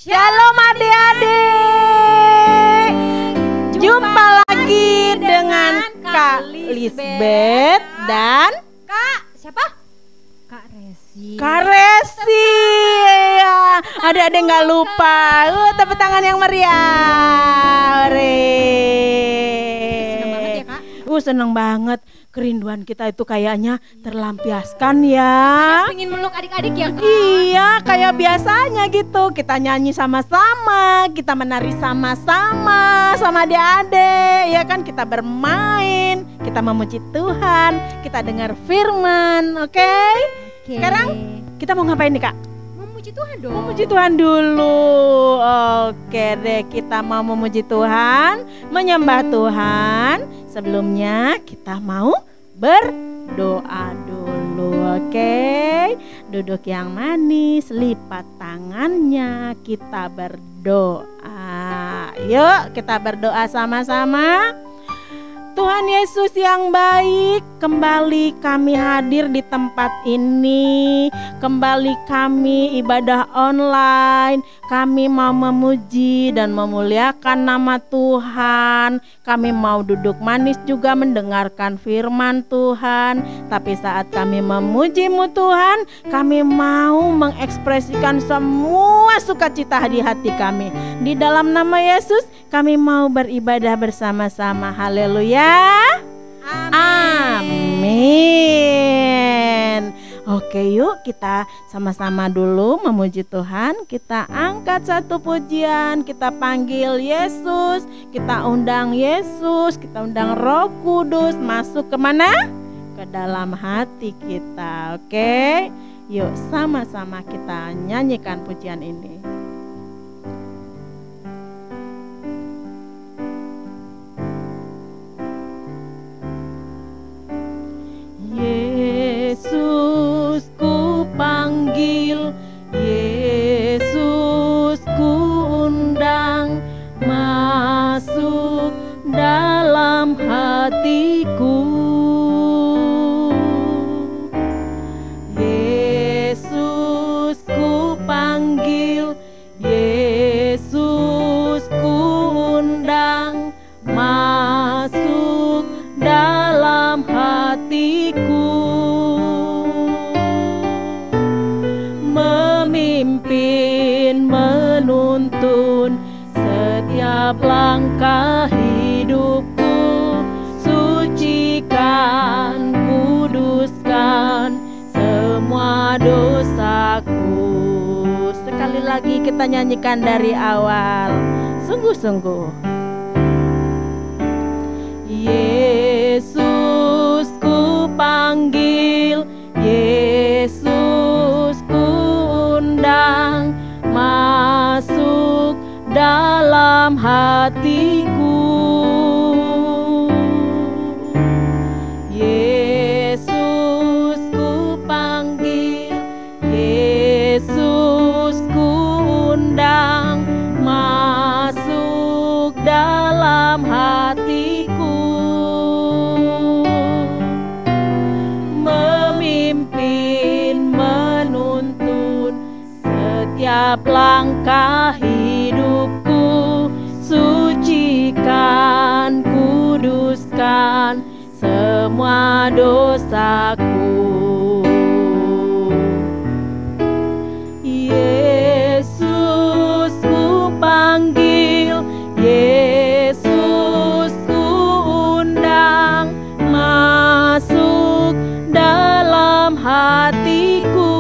Shalom adik-adik. Jumpa lagi dengan Kak Lisbeth dan Kak siapa? Kak Resi. Kak Resi. Ya, adik-adik nggak lupa. Tepuk tangan yang meriah. Senang banget ya Kak. Seneng banget. Kerinduan kita itu kayaknya terlampiaskan ya. Pengen meluk adik-adik ya Kak. Iya, kayak biasanya gitu. Kita nyanyi sama-sama, kita menari sama-sama sama adik-adik, ya kan? Kita bermain, kita memuji Tuhan, kita dengar firman, oke? Sekarang kita mau ngapain nih Kak? Memuji Tuhan dong. Memuji Tuhan dulu. Oke deh, kita mau memuji Tuhan, menyembah Tuhan. Sebelumnya kita mau berdoa dulu, oke? Duduk yang manis, lipat tangannya, kita berdoa. Yuk kita berdoa sama-sama. Tuhan Yesus yang baik, kembali kami hadir di tempat ini. Kembali kami ibadah online. Kami mau memuji dan memuliakan nama Tuhan. Kami mau duduk manis juga mendengarkan firman Tuhan. Tapi saat kami memuji-Mu Tuhan, kami mau mengekspresikan semua sukacita di hati kami. Di dalam nama Yesus, kami mau beribadah bersama-sama. Haleluya. Amin. Oke, yuk kita sama-sama dulu memuji Tuhan. Kita angkat satu pujian, kita panggil Yesus, kita undang Yesus, kita undang Roh Kudus masuk kemana? Ke dalam hati kita. Oke, yuk sama-sama kita nyanyikan pujian ini. Yesus ku panggil, Yesus ku undang, masuk dalam hatiku. Yesus ku panggil, Yesus ku undang, masuk dalam hatiku. Memimpin, menuntun setiap langkah hidupku. Sucikan, kuduskan semua dosaku. Sekali lagi kita nyanyikan dari awal, sungguh-sungguh. Yesus ku panggil, Yesus ku undang, masuk dalam hatiku. Yesus ku panggil, Yesus ku undang, masuk dalam hatiku. Memimpin, menuntun setiap langkah hidupku. Sucikan, kuduskan semua dosaku. Yesus ku panggil, Yesus ku undang, masuk dalam hatiku.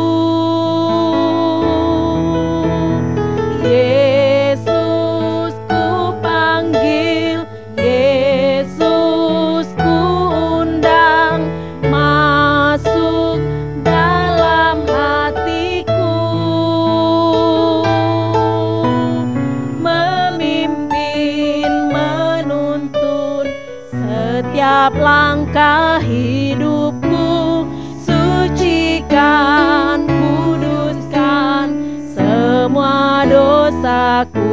Yesus ku panggil, Yesus ku undang, masuk dalam hatiku. Memimpin, menuntun setiap langkah hidupku. Sucikan, kuduskan semua dosaku.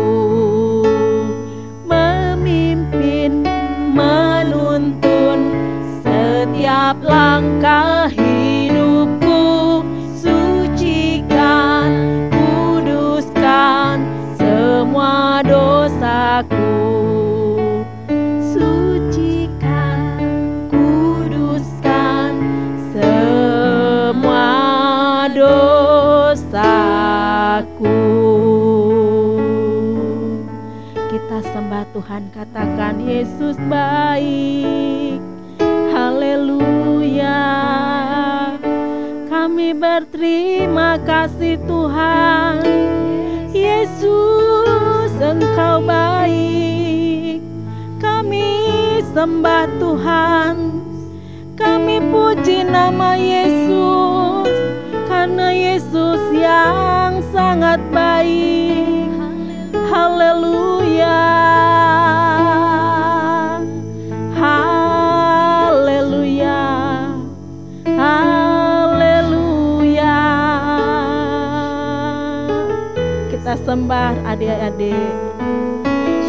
Memimpin, menuntun setiap langkah hidupku. Sucikan, kuduskan Kita sembah Tuhan, katakan Yesus baik. Haleluya. Kami berterima kasih Tuhan. Yesus, Engkau baik. Kami sembah Tuhan. Kami puji nama Yesus, karena Yesus yang sangat baik. Haleluya. Haleluya. Haleluya. Kita sembah adik-adik.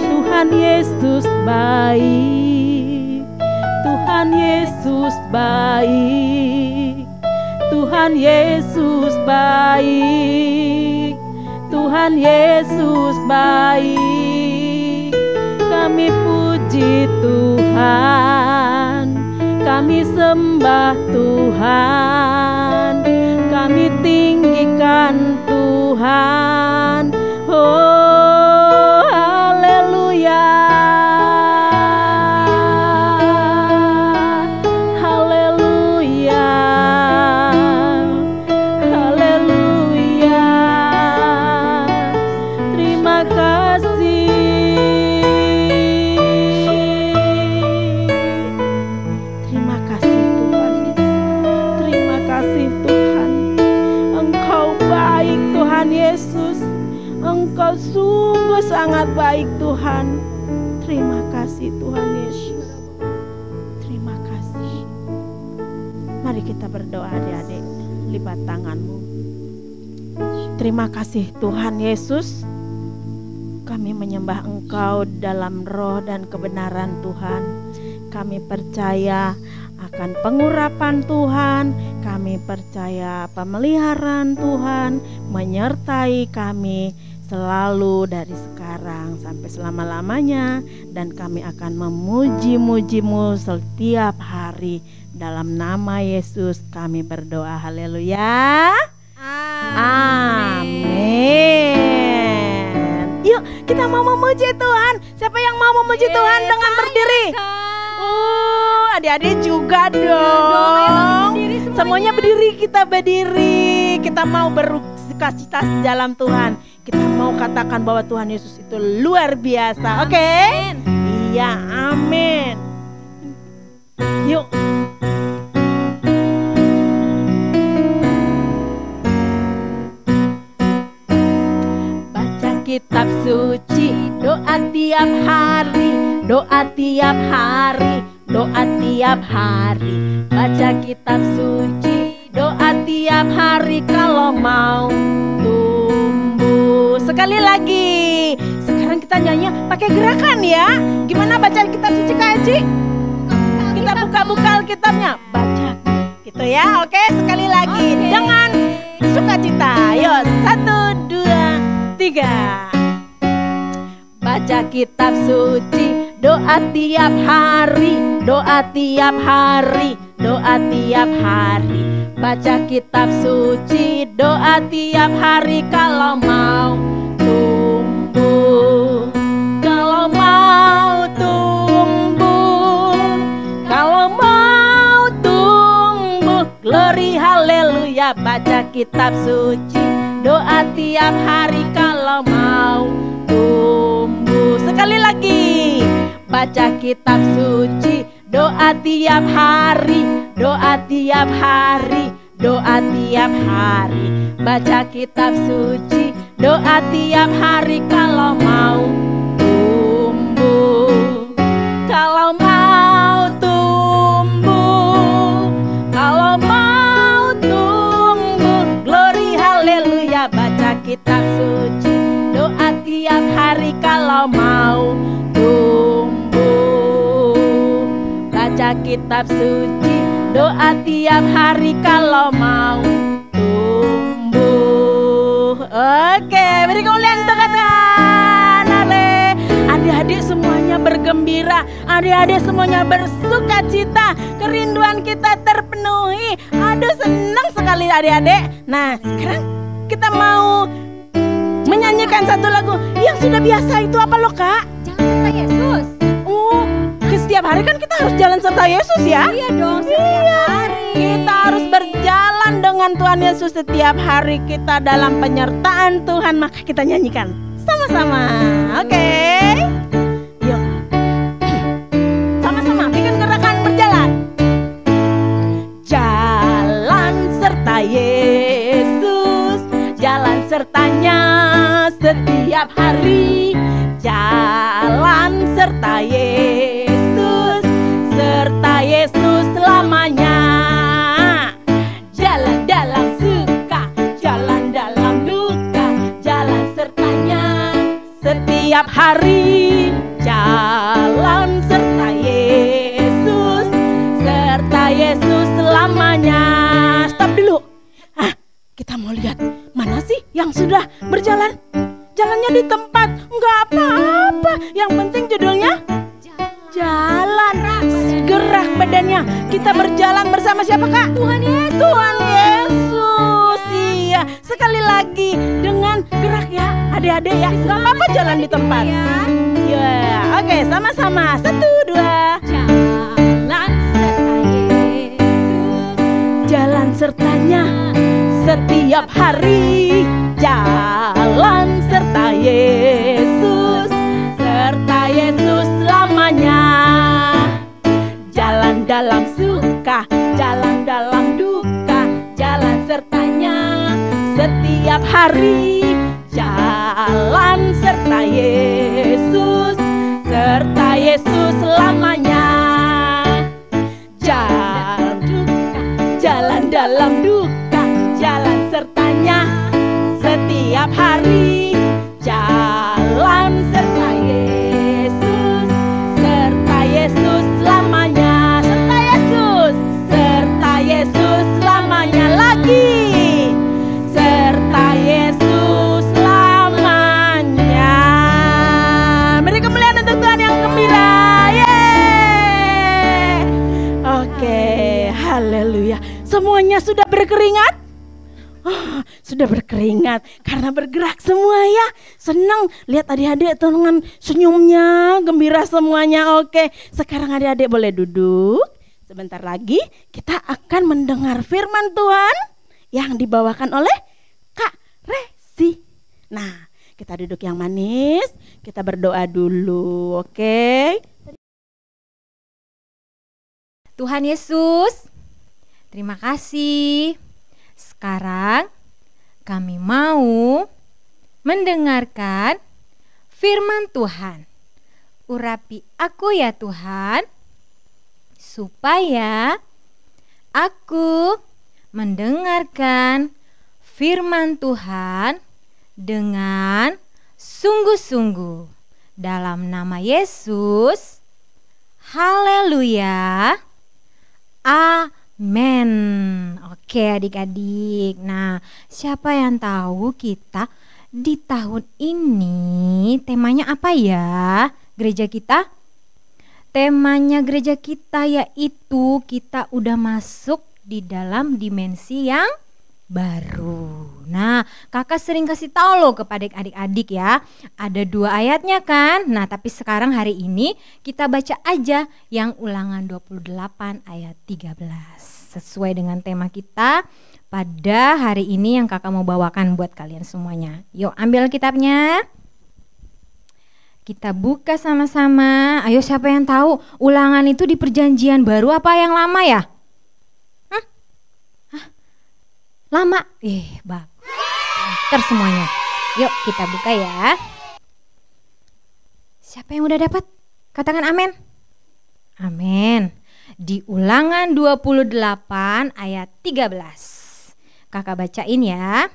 Tuhan Yesus baik. Tuhan Yesus baik. Tuhan Yesus baik. Tuhan Yesus baik. Kami puji Tuhan, kami sembah Tuhan, kami tinggikan Tuhan. Oh, haleluya. Haleluya. Haleluya. Terima kasih. Terima kasih Tuhan Yesus. Terima kasih Tuhan. Engkau baik Tuhan Yesus. Engkau sungguh sangat baik Tuhan. Terima kasih Tuhan Yesus. Terima kasih. Mari kita berdoa adik-adik. Lipat tanganmu. Terima kasih Tuhan Yesus. Kami menyembah Engkau dalam roh dan kebenaran Tuhan. Kami percaya akan pengurapan Tuhan. Kami percaya pemeliharaan Tuhan menyertai kami selalu dari sekarang sampai selama-lamanya. Dan kami akan memuji-muji-Mu setiap hari. Dalam nama Yesus kami berdoa. Haleluya. Amin. Yuk kita mau memuji Tuhan. Siapa yang mau memuji Tuhan dengan berdiri? Adik-adik juga dong. Semuanya berdiri, kita berdiri. Kita mau bersukacita dalam Tuhan. Kita mau katakan bahwa Tuhan Yesus itu luar biasa. Oke? Iya, amin. Yuk. Baca kitab suci, doa tiap hari, doa tiap hari, doa tiap hari. Baca kitab suci, doa tiap hari kalau mau tumbuh. Sekali lagi. Sekarang kita nyanyi pakai gerakan ya. Gimana baca kitab suci Kak Haji? Kita buka-buka Alkitabnya. Baca gitu ya. Oke, sekali lagi dengan sukacita. Ayo, 1, 2, 3. Baca kitab suci, doa tiap hari, doa tiap hari, doa tiap hari. Baca kitab suci, doa tiap hari kalau mau tumbuh. Kalau mau tumbuh, kalau mau tumbuh. Glory haleluya. Baca kitab suci, doa tiap hari kalau mau tumbuh. Sekali lagi. Baca kitab suci, doa tiap hari, doa tiap hari, doa tiap hari. Baca kitab suci, doa tiap hari kalau mau tumbuh. Kalau mau tumbuh, kalau mau tumbuh. Glory haleluya. Baca kitab suci, doa tiap hari kalau mau tumbuh. Baca kitab suci, doa tiap hari kalau mau tumbuh. Oke, beri kemuliaan untuk Tuhan. Adik-adik semuanya bergembira, adik-adik semuanya bersukacita, kerinduan kita terpenuhi. Aduh, senang sekali adik-adik. Nah, sekarang kita mau menyanyikan satu lagu yang sudah biasa itu apa loh Kak? Jalan serta Yesus. Oh, setiap hari kan kita harus jalan serta Yesus ya? Iya dong, setiap hari. Kita harus berjalan dengan Tuhan Yesus setiap hari kita dalam penyertaan Tuhan. Maka kita nyanyikan sama-sama. Oke. Yuk. Sama-sama bikin gerakan berjalan. Jalan serta Yesus, jalan sertanya setiap hari. Jalan serta Yesus, serta Yesus selamanya. Jalan dalam suka, jalan dalam duka, jalan sertanya setiap hari. Jalan serta Yesus, serta Yesus selamanya. Stop dulu. Kita mau lihat mana sih yang sudah berjalan. Jalannya di tempat, nggak apa-apa. Yang penting judulnya jalan, gerak badannya. Kita berjalan bersama siapa Kak? Tuhan Yesus. Tuhan Yesus. Iya. Sekali lagi dengan gerak ya, adik-adik ya. Nggak apa-apa jalan di tempat. Ya. Oke, sama-sama. 1, 2. Jalan serta Yesus. Jalan sertanya setiap hari. Jalan serta Yesus, serta Yesus selamanya. Jalan dalam suka, jalan dalam duka, jalan sertanya setiap hari. Jalan serta Yesus, serta Yesus selamanya. Jalan dalam duka, jalan sertanya setiap hari. Jalan serta Yesus, serta Yesus selamanya. Serta Yesus, serta Yesus selamanya. Lagi, serta Yesus selamanya. Beri kemuliaan untuk Tuhan yang gembira. Yeay. Oke, haleluya. Semuanya sudah berkeringat? Sudah berkeringat karena bergerak semua ya. Senang lihat adik-adik dengan senyumnya, gembira semuanya. Oke, sekarang adik-adik boleh duduk. Sebentar lagi kita akan mendengar firman Tuhan yang dibawakan oleh Kak Resi. Nah, kita duduk yang manis, kita berdoa dulu, oke? Tuhan Yesus, terima kasih. Sekarang kami mau mendengarkan firman Tuhan. Urapi aku ya Tuhan, supaya aku mendengarkan firman Tuhan dengan sungguh-sungguh. Dalam nama Yesus, haleluya, amen. Oke adik-adik, nah siapa yang tahu kita di tahun ini temanya apa ya gereja kita? Temanya gereja kita yaitu kita udah masuk di dalam dimensi yang baru. Nah, kakak sering kasih tahu loh kepada adik-adik ya. Ada 2 ayatnya kan. Nah, tapi sekarang hari ini kita baca aja yang Ulangan 28 ayat 13. Sesuai dengan tema kita pada hari ini yang kakak mau bawakan buat kalian semuanya. Yuk ambil kitabnya. Kita buka sama-sama. Ayo siapa yang tahu Ulangan itu di perjanjian baru apa yang lama ya? Lama? Bagus. Pinter semuanya. Yuk kita buka ya. Siapa yang udah dapat? Katakan amin. Amin. Di Ulangan 28 ayat 13. Kakak bacain ya.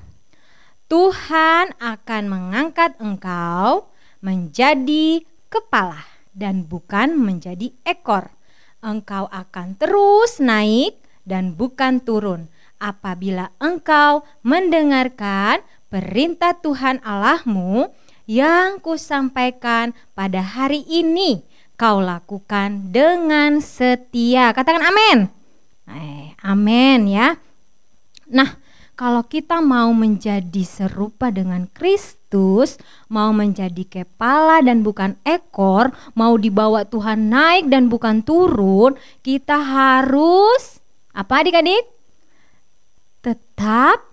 Tuhan akan mengangkat engkau menjadi kepala dan bukan menjadi ekor. Engkau akan terus naik dan bukan turun. Apabila engkau mendengarkan perintah Tuhan Allahmu yang kusampaikan pada hari ini, kau lakukan dengan setia. Katakan amin. Amin ya. Nah, kalau kita mau menjadi serupa dengan Kristus, Kristus, mau menjadi kepala dan bukan ekor, mau dibawa Tuhan naik dan bukan turun, kita harus apa adik-adik? Tetap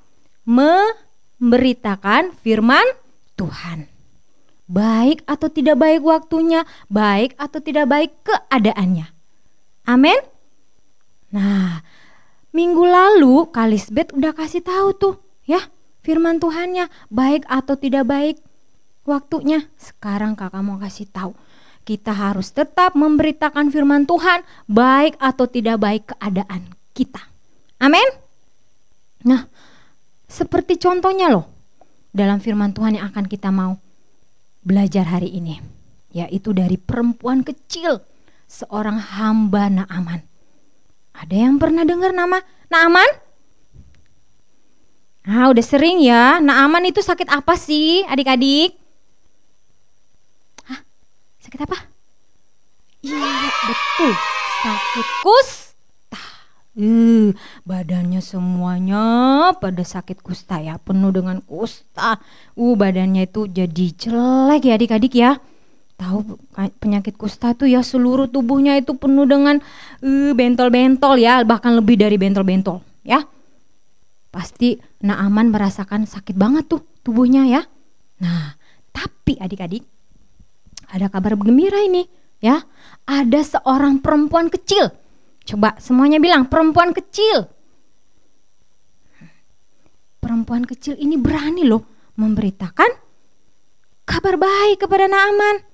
memberitakan firman Tuhan. Baik atau tidak baik waktunya, baik atau tidak baik keadaannya. Amin. Nah, minggu lalu Kak Lisbeth udah kasih tahu tuh ya firman Tuhannya, baik atau tidak baik waktunya. Sekarang kakak mau kasih tahu, kita harus tetap memberitakan firman Tuhan, baik atau tidak baik keadaan kita. Amin. Nah, seperti contohnya loh dalam firman Tuhan yang akan kita mau belajar hari ini, yaitu dari perempuan kecil, seorang hamba Naaman. Ada yang pernah dengar nama Naaman? Nah, udah sering ya. Naaman itu sakit apa sih adik-adik? Hah? Sakit apa? Iya, betul. Sakit kusta. Badannya semuanya pada sakit kusta ya, penuh dengan kusta. Badannya itu jadi jelek ya adik-adik ya. Tahu penyakit kusta tuh ya, seluruh tubuhnya itu penuh dengan bentol-bentol ya, bahkan lebih dari bentol-bentol ya. Pasti Naaman merasakan sakit banget tuh tubuhnya ya. Nah, tapi adik-adik, ada kabar gembira ini ya. Ada seorang perempuan kecil. Coba semuanya bilang, perempuan kecil. Perempuan kecil ini berani loh memberitakan kabar baik kepada Naaman.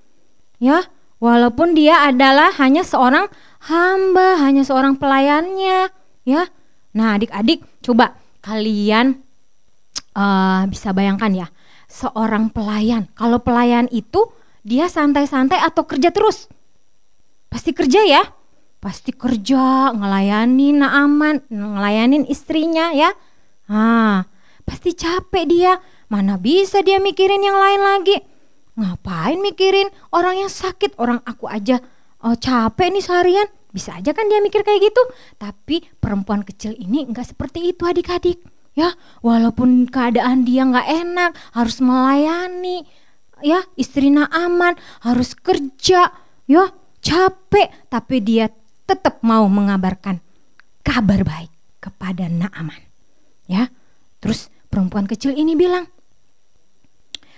Ya, walaupun dia adalah hanya seorang hamba, hanya seorang pelayannya, ya. Nah, adik-adik, coba kalian bisa bayangkan ya, seorang pelayan. Kalau pelayan itu dia santai-santai atau kerja terus? Pasti kerja ya. Pasti kerja, ngelayanin Naaman, ngelayanin istrinya ya. Pasti capek dia. Mana bisa dia mikirin yang lain lagi? Ngapain mikirin orang yang sakit? Orang aku aja capek nih seharian. Bisa aja kan dia mikir kayak gitu. Tapi perempuan kecil ini enggak seperti itu adik-adik. Ya, walaupun keadaan dia enggak enak, harus melayani ya istri Naaman, harus kerja, ya capek, tapi dia tetap mau mengabarkan kabar baik kepada Naaman. Ya, terus perempuan kecil ini bilang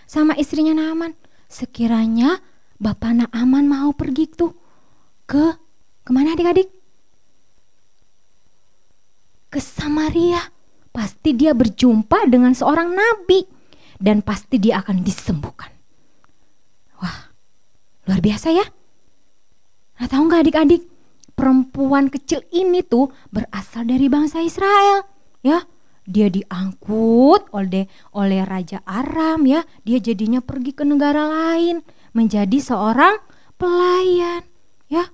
sama istrinya Naaman, sekiranya bapak Naaman mau pergi tuh kemana adik-adik? Ke Samaria. Pasti dia berjumpa dengan seorang nabi dan pasti dia akan disembuhkan. Wah, luar biasa ya. Nah, tahu nggak adik-adik? Perempuan kecil ini tuh berasal dari bangsa Israel, ya. Dia diangkut oleh Raja Aram ya. Dia jadinya pergi ke negara lain menjadi seorang pelayan, ya.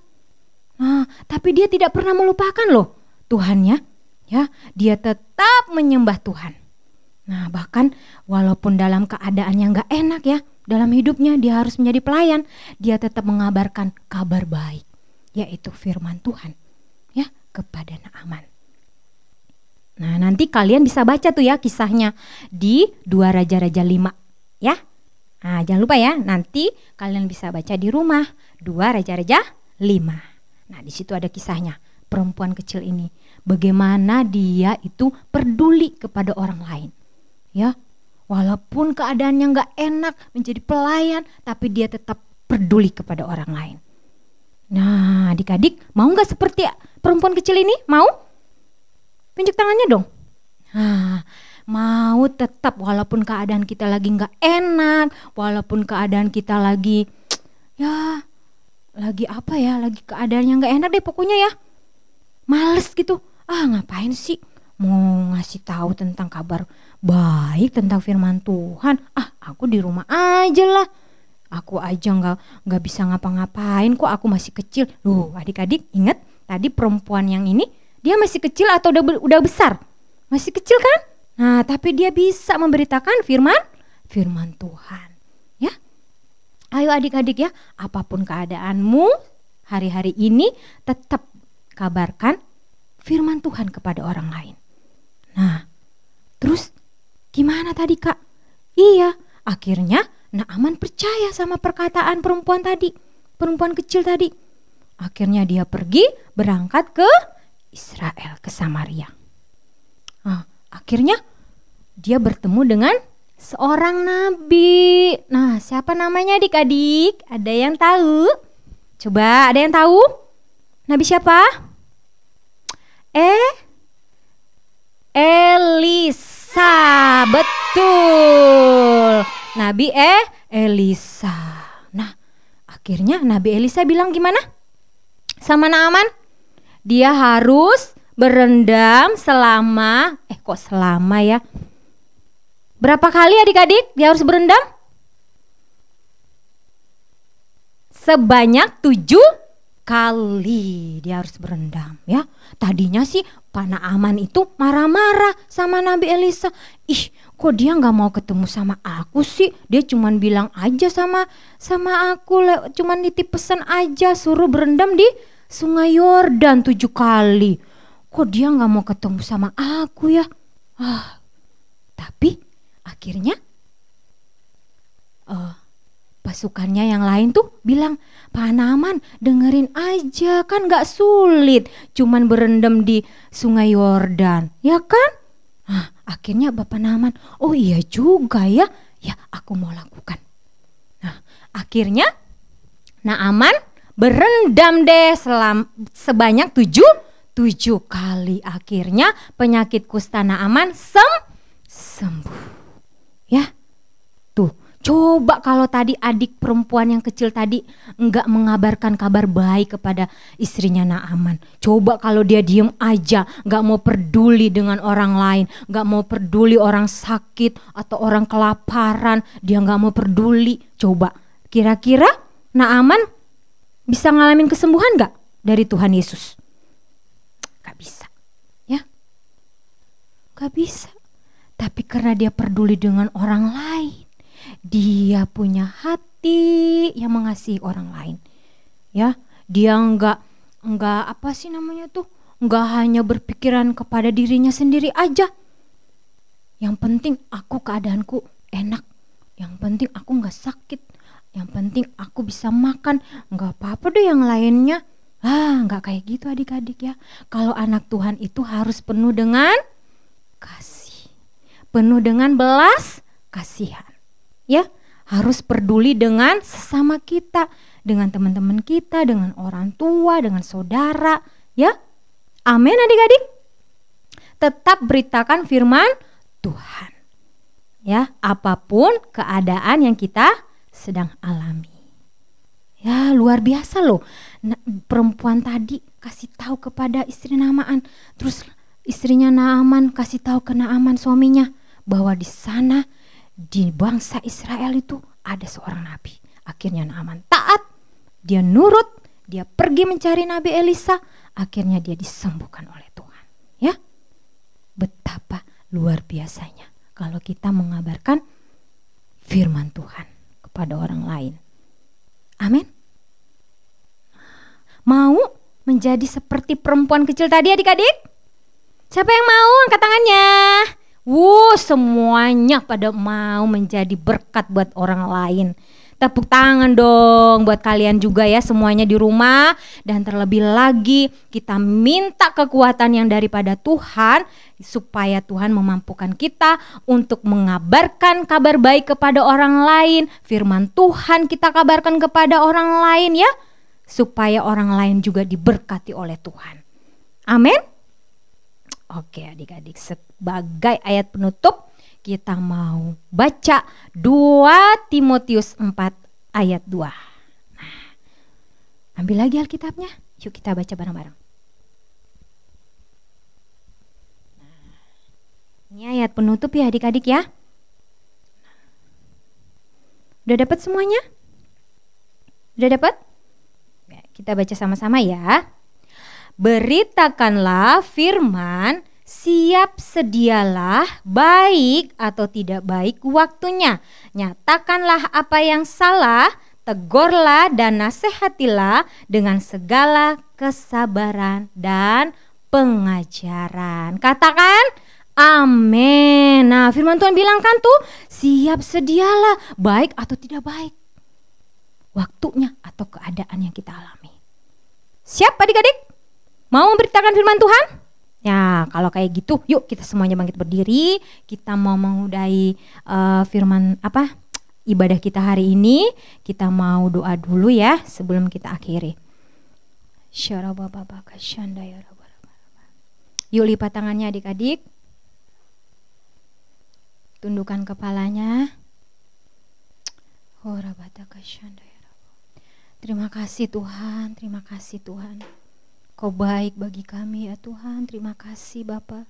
Nah, tapi dia tidak pernah melupakan loh Tuhannya, ya. Dia tetap menyembah Tuhan. Nah, bahkan walaupun dalam keadaannya nggak enak ya, dalam hidupnya dia harus menjadi pelayan, dia tetap mengabarkan kabar baik, yaitu firman Tuhan ya kepada Naaman. Nah, nanti kalian bisa baca tuh ya kisahnya di 2 Raja-Raja 5 ya. Nah, jangan lupa ya, nanti kalian bisa baca di rumah 2 Raja-Raja 5. Nah, di situ ada kisahnya perempuan kecil ini, bagaimana dia itu peduli kepada orang lain. Ya, walaupun keadaannya nggak enak menjadi pelayan, tapi dia tetap peduli kepada orang lain. Nah, adik-adik mau nggak seperti perempuan kecil ini? Mau? Tunjuk tangannya dong. Nah, mau tetap walaupun keadaan kita lagi nggak enak, walaupun keadaan kita lagi apa ya, lagi keadaannya nggak enak deh pokoknya ya, males gitu. Ngapain sih mau ngasih tahu tentang kabar baik, tentang firman Tuhan? Aku di rumah aja lah. Aku aja nggak bisa ngapa-ngapain kok, aku masih kecil. Loh, adik-adik ingat tadi perempuan yang ini dia masih kecil atau udah besar? Masih kecil kan? Nah, tapi dia bisa memberitakan firman Tuhan. Ya. Ayo adik-adik ya, apapun keadaanmu hari-hari ini, tetap kabarkan firman Tuhan kepada orang lain. Nah, terus gimana tadi Kak? Iya, Akhirnya Naaman percaya sama perkataan perempuan tadi, perempuan kecil tadi. Akhirnya dia pergi berangkat ke Israel, ke Samaria. Akhirnya dia bertemu dengan seorang nabi. Nah, siapa namanya adik-adik? Ada yang tahu? Coba, ada yang tahu? Nabi siapa? Elisa. Betul. Nabi Elisa. Nah, akhirnya Nabi Elisa bilang gimana sama Naaman? Dia harus berendam selama, kok selama ya? Berapa kali adik-adik dia harus berendam? Sebanyak 7 kali dia harus berendam ya. Tadinya sih Pak Naaman itu marah-marah sama Nabi Elisa. Kok dia nggak mau ketemu sama aku sih? Dia cuman bilang aja sama aku, cuman nitip pesan aja suruh berendam di Sungai Yordan 7 kali. Kok dia nggak mau ketemu sama aku ya? Tapi akhirnya pasukannya yang lain tuh bilang, Pak Naaman dengerin aja, kan gak sulit, cuman berendam di Sungai Yordan, ya kan? Akhirnya Bapak Naaman, oh iya juga ya aku mau lakukan. Nah, akhirnya Naaman berendam deh sebanyak 7 kali. Akhirnya penyakit kusta Naaman sembuh. Ya, tuh. Coba kalau tadi adik perempuan yang kecil tadi enggak mengabarkan kabar baik kepada istrinya Naaman. Coba kalau dia diem aja, enggak mau peduli dengan orang lain, enggak mau peduli orang sakit atau orang kelaparan, dia enggak mau peduli. Coba, kira-kira Naaman bisa ngalamin kesembuhan enggak dari Tuhan Yesus? Gak bisa, ya? Gak bisa. Tapi karena dia peduli dengan orang lain, dia punya hati yang mengasihi orang lain. Ya, dia enggak enggak hanya berpikiran kepada dirinya sendiri aja. Yang penting aku keadaanku enak. Yang penting aku enggak sakit. Yang penting aku bisa makan. Enggak apa-apa deh yang lainnya. Enggak kayak gitu adik-adik ya. Kalau anak Tuhan itu harus penuh dengan kasih. Penuh dengan belas kasihan. Ya, harus peduli dengan sesama kita, dengan teman-teman kita, dengan orang tua, dengan saudara, ya. Amin adik-adik. Tetap beritakan firman Tuhan. Ya, apapun keadaan yang kita sedang alami. Ya, luar biasa loh. Perempuan tadi kasih tahu kepada istri Naaman, terus istrinya Naaman kasih tahu ke Naaman suaminya bahwa di sana di bangsa Israel itu ada seorang nabi. Akhirnya Naaman taat, dia nurut, dia pergi mencari Nabi Elisa, akhirnya dia disembuhkan oleh Tuhan. Ya, betapa luar biasanya kalau kita mengabarkan firman Tuhan kepada orang lain. Amin. Mau menjadi seperti perempuan kecil tadi adik-adik? Siapa yang mau angkat tangannya? Semuanya pada mau menjadi berkat buat orang lain. Tepuk tangan dong buat kalian juga ya semuanya di rumah. Dan terlebih lagi kita minta kekuatan yang daripada Tuhan, supaya Tuhan memampukan kita untuk mengabarkan kabar baik kepada orang lain. Firman Tuhan kita kabarkan kepada orang lain ya, supaya orang lain juga diberkati oleh Tuhan. Amin. Oke adik-adik, sebagai ayat penutup kita mau baca 2 Timotius 4 ayat 2. Nah, ambil lagi Alkitabnya, yuk kita baca bareng-bareng. Nah, ini ayat penutup ya adik-adik ya. Udah dapat semuanya? Udah dapat? Ya, kita baca sama-sama ya. Beritakanlah firman, siap sedialah, baik atau tidak baik waktunya. Nyatakanlah apa yang salah, tegurlah dan nasihatilah dengan segala kesabaran dan pengajaran. Katakan Amin. Nah, firman Tuhan bilang kan tuh, siap sedialah, baik atau tidak baik, waktunya atau keadaan yang kita alami. Siap adik-adik? Mau memberitakan firman Tuhan? Ya, kalau kayak gitu, yuk kita semuanya bangkit berdiri. Kita mau mengudai ibadah kita hari ini. Kita mau doa dulu ya sebelum kita akhiri. Yuk lipat tangannya adik-adik. Tundukkan kepalanya. Terima kasih Tuhan, terima kasih Tuhan. Kau baik bagi kami ya Tuhan, terima kasih Bapa.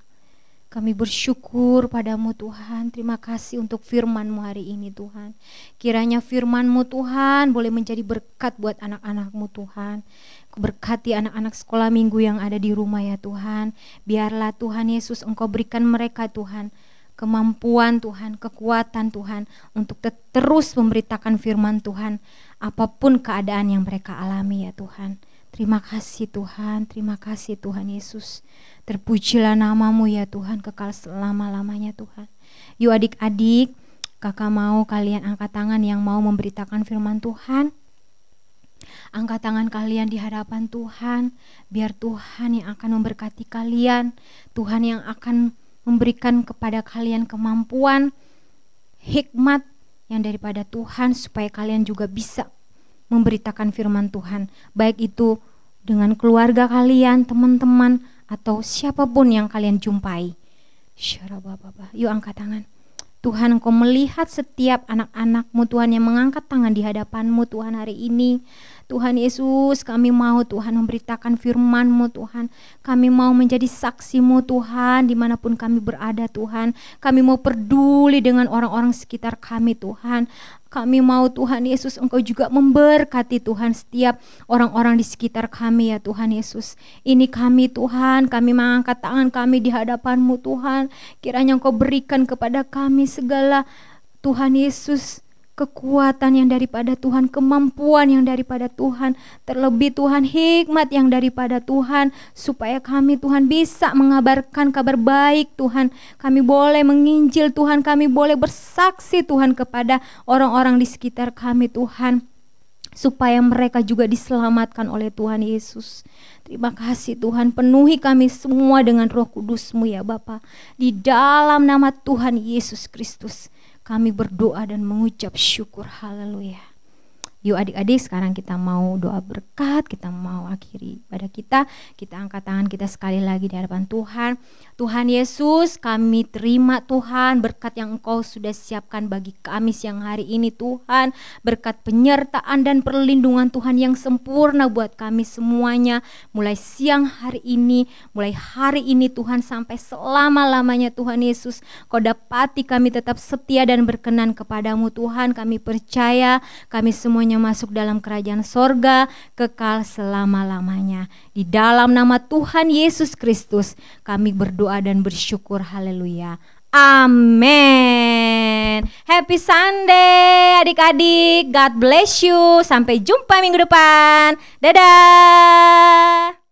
Kami bersyukur padamu Tuhan, terima kasih untuk firman-Mu hari ini Tuhan. Kiranya firman-Mu Tuhan boleh menjadi berkat buat anak-anak-Mu Tuhan. Berkati anak-anak sekolah minggu yang ada di rumah ya Tuhan. Biarlah Tuhan Yesus Engkau berikan mereka Tuhan kemampuan Tuhan, kekuatan Tuhan untuk terus memberitakan firman Tuhan apapun keadaan yang mereka alami ya Tuhan. Terima kasih Tuhan, terima kasih Tuhan Yesus. Terpujilah nama-Mu ya Tuhan, kekal selama-lamanya Tuhan. Yuk adik-adik, kakak mau kalian angkat tangan yang mau memberitakan firman Tuhan. Angkat tangan kalian di hadapan Tuhan, biar Tuhan yang akan memberkati kalian, Tuhan yang akan memberikan kepada kalian kemampuan, hikmat yang daripada Tuhan supaya kalian juga bisa memberitakan firman Tuhan. Baik itu dengan keluarga kalian, teman-teman, atau siapapun yang kalian jumpai. Yuk angkat tangan. Tuhan Engkau melihat setiap anak-anak-Mu Tuhan yang mengangkat tangan di hadapan-Mu Tuhan hari ini. Tuhan Yesus, kami mau Tuhan memberitakan firman-Mu Tuhan. Kami mau menjadi saksi-Mu Tuhan dimanapun kami berada Tuhan. Kami mau peduli dengan orang-orang sekitar kami Tuhan. Kami mau Tuhan Yesus Engkau juga memberkati Tuhan setiap orang-orang di sekitar kami ya Tuhan Yesus. Ini kami Tuhan, kami mengangkat tangan kami di hadapan-Mu Tuhan. Kiranya Engkau berikan kepada kami segala Tuhan Yesus kekuatan yang daripada Tuhan, kemampuan yang daripada Tuhan, terlebih Tuhan hikmat yang daripada Tuhan, supaya kami Tuhan bisa mengabarkan kabar baik Tuhan. Kami boleh menginjil Tuhan, kami boleh bersaksi Tuhan kepada orang-orang di sekitar kami Tuhan, supaya mereka juga diselamatkan oleh Tuhan Yesus. Terima kasih Tuhan, penuhi kami semua dengan Roh Kudus-Mu ya Bapa. Di dalam nama Tuhan Yesus Kristus kami berdoa dan mengucap syukur, haleluya. Yuk adik-adik, sekarang kita mau doa berkat, kita mau akhiri ibadah kita. Kita angkat tangan kita sekali lagi di hadapan Tuhan. Tuhan Yesus, kami terima Tuhan berkat yang Engkau sudah siapkan bagi kami siang hari ini Tuhan. Berkat penyertaan dan perlindungan Tuhan yang sempurna buat kami semuanya. Mulai siang hari ini, mulai hari ini Tuhan sampai selama-lamanya Tuhan Yesus. Kau dapati kami tetap setia dan berkenan kepadamu Tuhan. Kami percaya kami semuanya masuk dalam kerajaan sorga kekal selama-lamanya. Di dalam nama Tuhan Yesus Kristus kami berdoa dan bersyukur, haleluya. Amin. Happy Sunday adik-adik. God bless you. Sampai jumpa minggu depan. Dadah.